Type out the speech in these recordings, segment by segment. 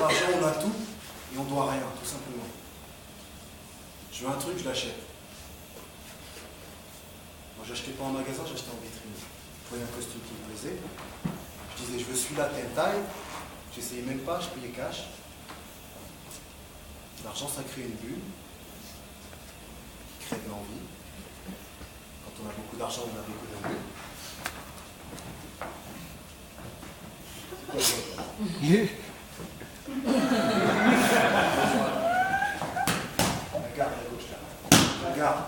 Avec l'argent, on a tout et on doit rien, tout simplement. Je veux un truc, je l'achète. Moi, j'achetais pas en magasin, j'achetais en vitrine. Je voyais un costume qui me plaisait. Je disais, je veux celui-là, telle taille. J'essayais même pas, je payais cash. L'argent, ça crée une bulle qui crée de l'envie. Quand on a beaucoup d'argent, on a beaucoup d'envie. Regarde à gauche là. Regarde.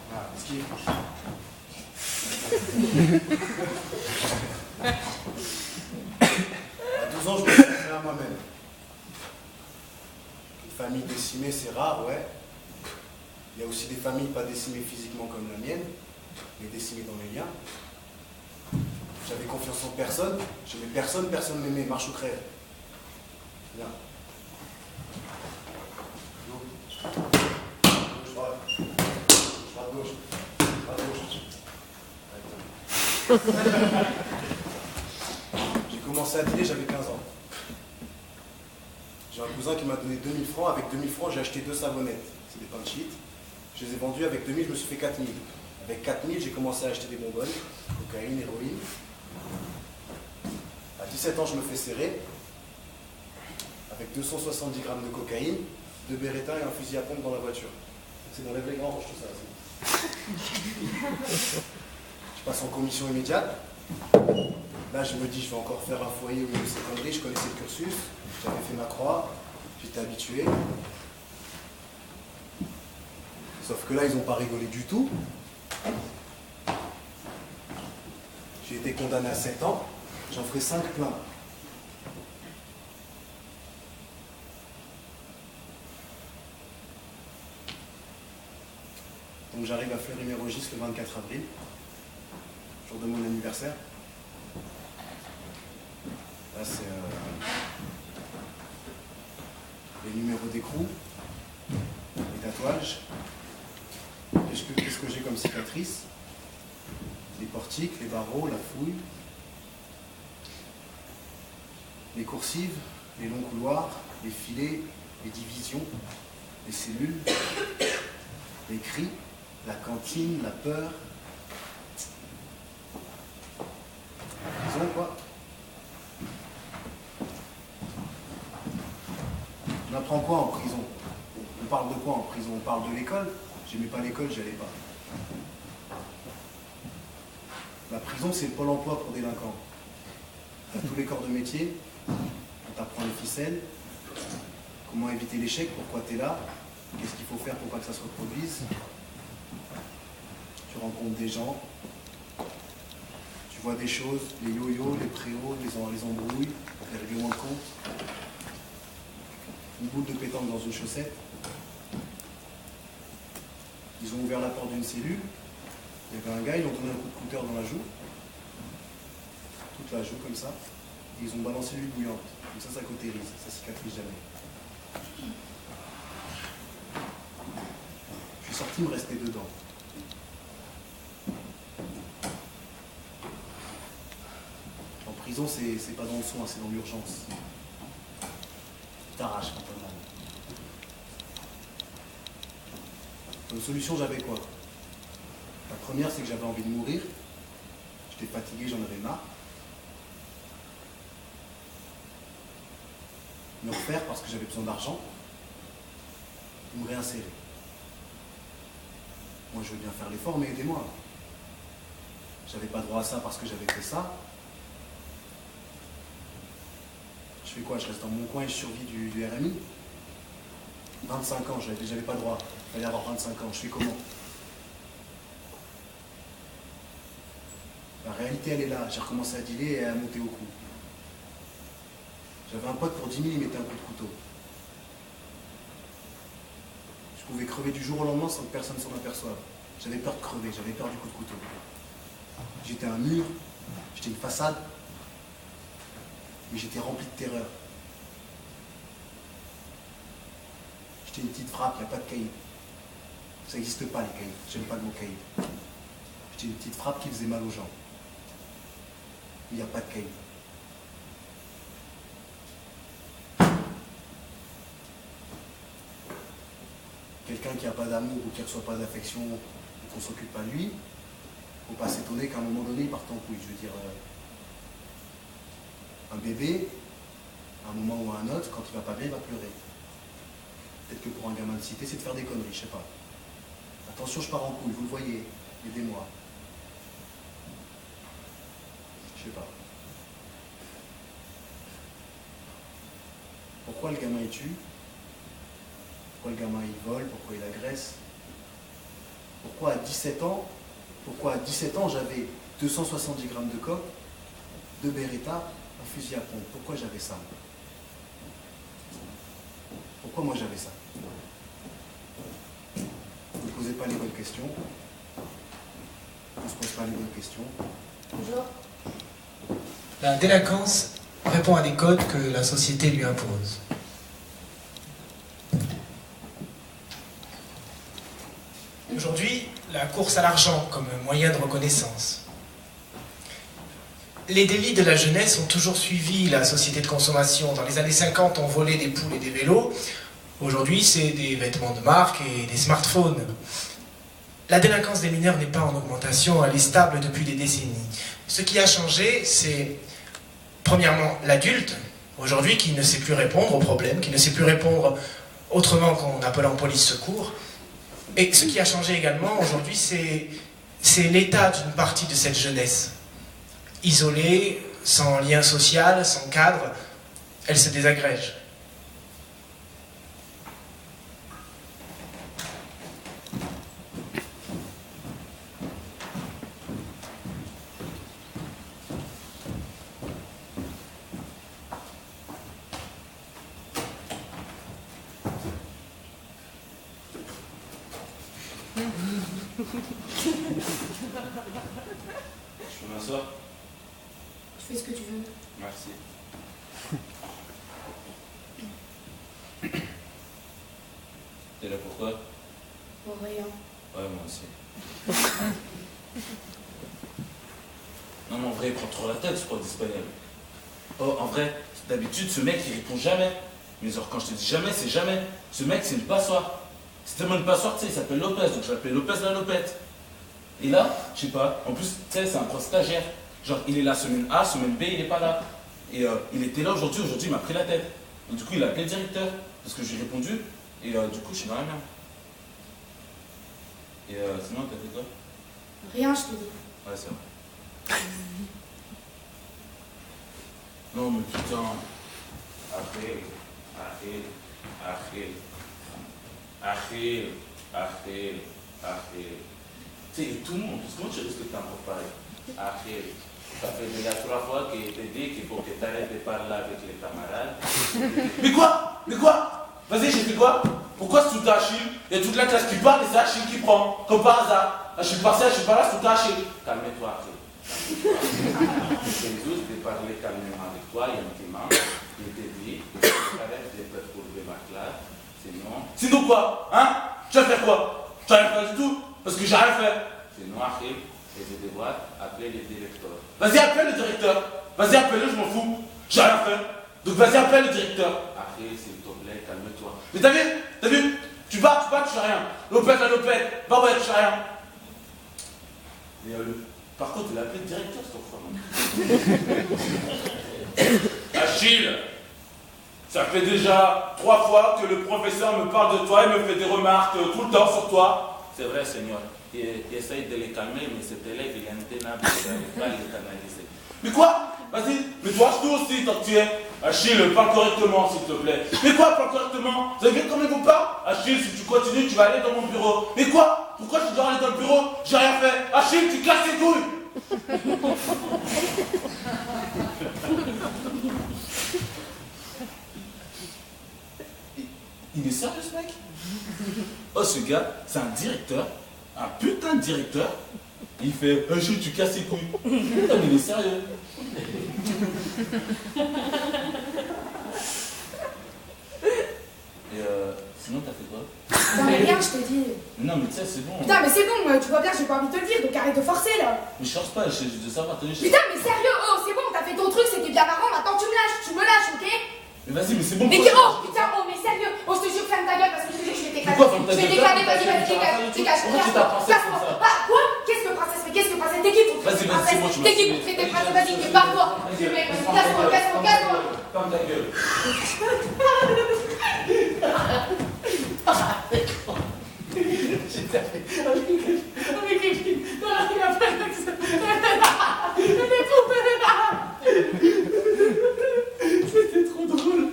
Voilà, esquive. À 12 ans, je me suis fait à moi-même. Une famille décimée, c'est rare, ouais. Il y a aussi des familles pas décimées physiquement comme la mienne, mais décimées dans les liens. J'avais confiance en personne, j'aimais personne, personne m'aimait, marche ou crève. Viens. Gauche, droite. Droite, gauche. Droite, gauche. J'ai commencé à dealer, j'avais 15 ans. J'ai un cousin qui m'a donné 2000 francs. Avec 2000 francs, j'ai acheté 2 savonnettes. C'est des pains de shit. Je les ai vendus. Avec 2000, je me suis fait 4000. Avec 4000, j'ai commencé à acheter des bonbonnes, cocaïne, héroïne. À 17 ans, je me fais serrer. Avec 270 grammes de cocaïne, 2 Beretta et un fusil à pompe dans la voiture. C'est dans les grands, range tout ça. Je passe en commission immédiate. Là, je me dis, je vais encore faire un foyer au milieu secondaire. Je connaissais le cursus. J'avais fait ma croix. J'étais habitué. Sauf que là, ils n'ont pas rigolé du tout. J'ai été condamné à 7 ans. J'en ferai 5 pleins. Donc j'arrive à Fleury-Mérogis le 24 avril, jour de mon anniversaire. Là, c'est les numéros d'écrou, les tatouages. Qu'est-ce que j'ai comme cicatrice? Les portiques, les barreaux, la fouille, les coursives, les longs couloirs, les filets, les divisions, les cellules, les cris, la cantine, la peur. Prison, quoi. On apprend quoi en prison? On parle de quoi en prison? On parle de l'école? J'aimais pas l'école, j'y allais pas. La prison, c'est le pôle emploi pour délinquants. Tu as tous les corps de métier, on t'apprend les ficelles, comment éviter l'échec, pourquoi tu es là, qu'est-ce qu'il faut faire pour pas que ça se reproduise. Tu rencontres des gens, tu vois des choses, les yo-yo, les préaux, les embrouilles, les règlements de compte, une boule de pétanque dans une chaussette. Ils ont ouvert la porte d'une cellule, il y avait un gars, ils lui ont donné un coup de couteau dans la joue, toute la joue comme ça, et ils ont balancé l'huile bouillante, comme ça cautérise, ça cicatrise jamais. Je suis sorti, il me restait dedans. En prison, c'est pas dans le soin, c'est dans l'urgence. Tu t'arraches quand t'as mal. Comme solution, j'avais quoi? La première, c'est que j'avais envie de mourir. J'étais fatigué, j'en avais marre. Me refaire parce que j'avais besoin d'argent. Me réinsérer. Moi, je veux bien faire l'effort, mais aidez-moi. J'avais pas droit à ça parce que j'avais fait ça. Je fais quoi? Je reste dans mon coin et je survis du RMI. 25 ans, j'avais pas droit. Il fallait avoir 25 ans. Je fais comment? La réalité, elle est là. J'ai recommencé à dealer et à monter au cou. J'avais un pote pour 10 000, il mettait un coup de couteau. Je pouvais crever du jour au lendemain sans que personne s'en aperçoive. J'avais peur de crever, j'avais peur du coup de couteau. J'étais un mur, j'étais une façade, mais j'étais rempli de terreur. J'étais une petite frappe, il n'y a pas de caïd. Ça n'existe pas les caïds, j'aime pas le mot caïd. J'étais une petite frappe qui faisait mal aux gens. Il n'y a pas de caïd. quelqu'un qui n'a pas d'amour ou qui ne reçoit pas d'affection et qu'on ne s'occupe pas de lui, il ne faut pas s'étonner qu'à un moment donné, il parte en couille. Je veux dire, un bébé, à un moment ou à un autre, quand il va pas bien, il va pleurer. Peut-être que pour un gamin de cité, c'est de faire des conneries, je sais pas. Attention, je pars en couille, vous le voyez, aidez-moi. Je sais pas. Pourquoi le gamin il tue? Pourquoi le gamin il vole? Pourquoi il agresse? Pourquoi à 17 ans, j'avais 270 grammes de coke, 2 Beretta, un fusil à pompe? Pourquoi j'avais ça? Pourquoi moi j'avais ça? Vous ne posez pas les bonnes questions. On ne se pose pas les bonnes questions. Bonjour. La délinquance répond à des codes que la société lui impose. Aujourd'hui, la course à l'argent comme moyen de reconnaissance. Les délits de la jeunesse ont toujours suivi la société de consommation. Dans les années 50, on volait des poules et des vélos. Aujourd'hui, c'est des vêtements de marque et des smartphones. La délinquance des mineurs n'est pas en augmentation, elle est stable depuis des décennies. Ce qui a changé, c'est premièrement l'adulte, aujourd'hui, qui ne sait plus répondre aux problèmes, qui ne sait plus répondre autrement qu'en appelant police secours. Et ce qui a changé également aujourd'hui, c'est l'état d'une partie de cette jeunesse. Isolée, sans lien social, sans cadre, elle se désagrège. Je peux m'asseoir? Tu fais ce que tu veux. Merci. T'es là pourquoi? Pour rien. Ouais, moi aussi. Non, mais en vrai, il prend trop la tête, ce prof d'espagnol. Oh, en vrai, d'habitude, ce mec, il répond jamais. Mais genre, quand je te dis jamais, c'est jamais. Ce mec, c'est une passoire. C'est tellement une passoire, tu sais, il s'appelle Lopez, donc je l'appelle Lopez la Lopette. Et là, je sais pas, en plus, tu sais, c'est un prof stagiaire. Genre, il est là semaine A, semaine B, il est pas là. Et il était là aujourd'hui, il m'a pris la tête. Et du coup, il a appelé le directeur, parce que j'ai répondu, et du coup, je suis dans la merde. Et sinon, t'as fait quoi? Rien, je te dis. Ouais, c'est vrai. Non, mais putain. Achille. Tu sais, et tout le monde, parce que comment tu risques un prof pareil? Achille. Ça fait déjà 3 fois qu'il te dit qu'il faut que tu arrêtes de parler avec les camarades. Mais quoi? Vas-y, j'ai fait quoi? Pourquoi c'est tout Achille? Il y a toute la classe qui parle et c'est Achille qui prend, comme par hasard. Je suis passé, je suis pas là, c'est tout Achille. Calme-toi, Achille. Jésus de parler calmement avec toi, gentiment. Il te dit, arrête de perturber ma classe, sinon... Sinon quoi? Hein? Tu vas faire quoi? Tu vas rien faire du tout? Parce que j'ai rien fait. Sinon, Achille, je vais devoir appeler le directeur. Vas-y, appelle le directeur. Vas-y, appelle-le, je m'en fous. J'ai rien fait. Donc vas-y, appelle le directeur. Achille, s'il te plaît, calme-toi. Mais t'as vu? Tu bats, tu fais rien. Lopette la Lopette. Bah ouais, tu fais rien. Et par contre, il a appelé le directeur, cette fois. Achille, ça fait déjà 3 fois que le professeur me parle de toi et me fait des remarques tout le temps sur toi. C'est vrai, Seigneur. Il essaye de les calmer, mais cet élève, il est intenable, il n'arrive pas à les canaliser. Mais quoi? Vas-y, mais toi, je dois aussi, tant que tu es. Achille, parle correctement, s'il te plaît. Mais quoi, parle correctement? Vous avez vu comment il vous parle? Achille, si tu continues, tu vas aller dans mon bureau. Mais quoi? Pourquoi je dois aller dans le bureau? J'ai rien fait. Achille, tu casses les couilles. Il est sérieux, ce mec? Oh, ce gars, c'est un directeur. Un putain de directeur. Il fait Achille, tu casses les couilles. Putain, mais il est sérieux. Et sinon, t'as fait quoi? Non, mais rien, je te dis. Non, mais tu sais, c'est bon. Putain, mais c'est bon, tu vois bien, j'ai pas envie de te le dire, donc arrête de forcer là. Mais je cherche pas, je de savoir, tenir. Putain, mais sérieux, oh, c'est bon, t'as fait ton truc, c'était bien marrant, maintenant tu me lâches, ok? Mais vas-y, mais c'est bon. Mais oh, putain, oh, mais sérieux, oh, je te jure, ferme ta gueule parce que je te jure, je vais déclamer. Pourquoi ferme ta Je vais gueule? déclamer, vas-y, dégage, dégage. Pourquoi tu t'as princesse comme ça? Bah, quoi? Qu'est-ce que princesse? Mais qu'est-ce que princesse? T'es qui pour traiter Vas-y, vas-y, c'est bon, tu m'as T'es qui pour traiter princesse? Vas-y, t'es pas toi. Casse-moi, casse-moi, casse-moi. Ferme ta gueule. C'était trop drôle.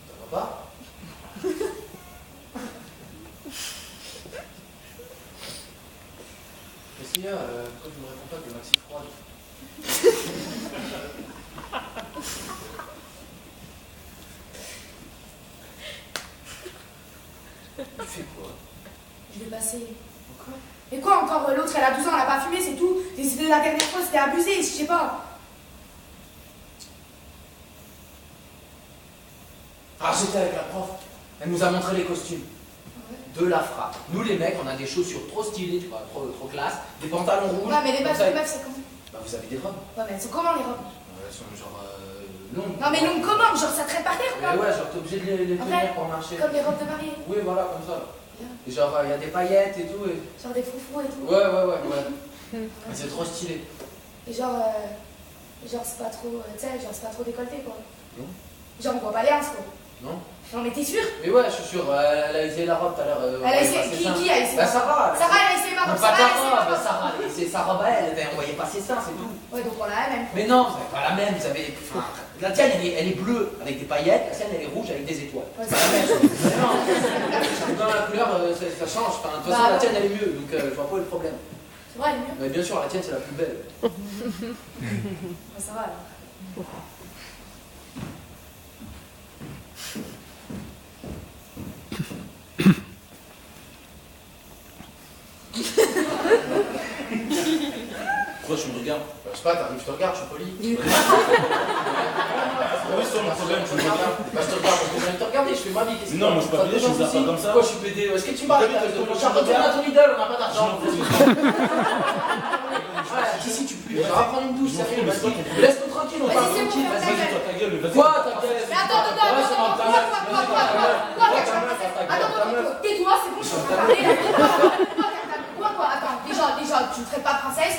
Ça va pas? Qu'est-ce qu'il y a? Pourquoi tu me réponds pas que le maxi froide? Tu fais quoi? Je vais passer. Quoi? Et quoi encore? L'autre, elle a 12 ans, elle a pas fumé, c'est tout. C'était la dernière fois, c'était abusé, je sais pas. Ah, j'étais avec la prof. Elle nous a montré les costumes. De la frappe. Nous, les mecs, on a des chaussures trop stylées, tu vois, trop classe. Des pantalons rouges. Ouais, mais les comme meufs, ça, c'est comment? Bah, vous avez des robes. Ouais, mais elles sont comment les robes? Elles sont genre longues. Non, mais longues comment? Genre ça traîne par terre, Mais quoi? ouais, genre t'es obligé de les Après, tenir pour marcher. Comme les robes de mariée. Oui, voilà, comme ça. Bien. Et genre, il y a des paillettes et tout. Et... Genre des froufrous et tout. Ouais. Mais c'est trop stylé. Et genre c'est pas trop, tu sais, genre c'est pas trop décolleté, quoi. Non. Genre on voit pas les hanches, quoi. Non? Non, mais t'es sûr? Mais ouais, je suis sûr, elle a essayé la robe tout à l'heure. Elle a essayé, qui a essayé? Bah, Sarah. Sarah, elle a essayé ma robe. Pas Sarah, elle a essayé ma Sarah, robe. Sarah, c'est sa robe à elle, on voyait pas ses seins, c'est tout. Ouais, donc on l'a la même. Mais non, vous avez pas la même, vous avez. Enfin, la tienne, elle est bleue avec des paillettes, la sienne, elle est rouge avec des étoiles. Ouais, C'est la même chose. Mais non, dans la couleur, ça change. Enfin, de toute façon, Bah, la ouais. tienne, elle est mieux, donc je vois pas où est le problème. C'est vrai, elle est mieux. Mais bien sûr, la tienne, c'est la plus belle. Ouais, ça va alors. Pourquoi tu me regardes? Bah, je sais pas, t'arrives, je te regarde, je suis poli. Oui, c'est mon problème, tu me regardes. Bah, je te regarde parce que j'ai envie de te regarder, je fais ma vie. Qu'est-ce que Non, moi, je suis pas pédé, je me regarde pas comme ça. Pourquoi je suis pédé? Est-ce que tu me parles? Retourne à ton idole, on n'a pas d'argent. Ici, tu peux. On va prendre une douche, ça fait. Laisse-nous tranquille, on parle Vas-y, c'est bon, tranquille. vas-y. Vas-y, toi, ta gueule, vas-y. Quoi, ta gueule? Mais attends, tais-toi, c'est bon, je suis en train de parler. Quoi, attends, déjà, tu ne traites pas princesse.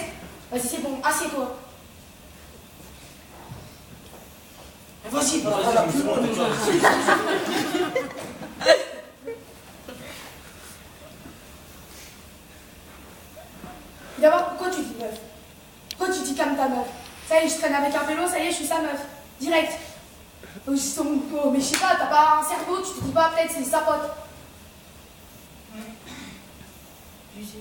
Vas-y, c'est bon, assieds-toi. Vas-y, Vas-y, je me suis monté, toi. D'abord, pourquoi tu dis meuf? Pourquoi tu dis comme ta meuf? Ça y est, je traîne avec un vélo, ça y est, je suis sa meuf. Direct. Oh, mais je sais pas, t'as pas un cerveau, tu te dis pas, peut-être c'est sa pote. Tu sais.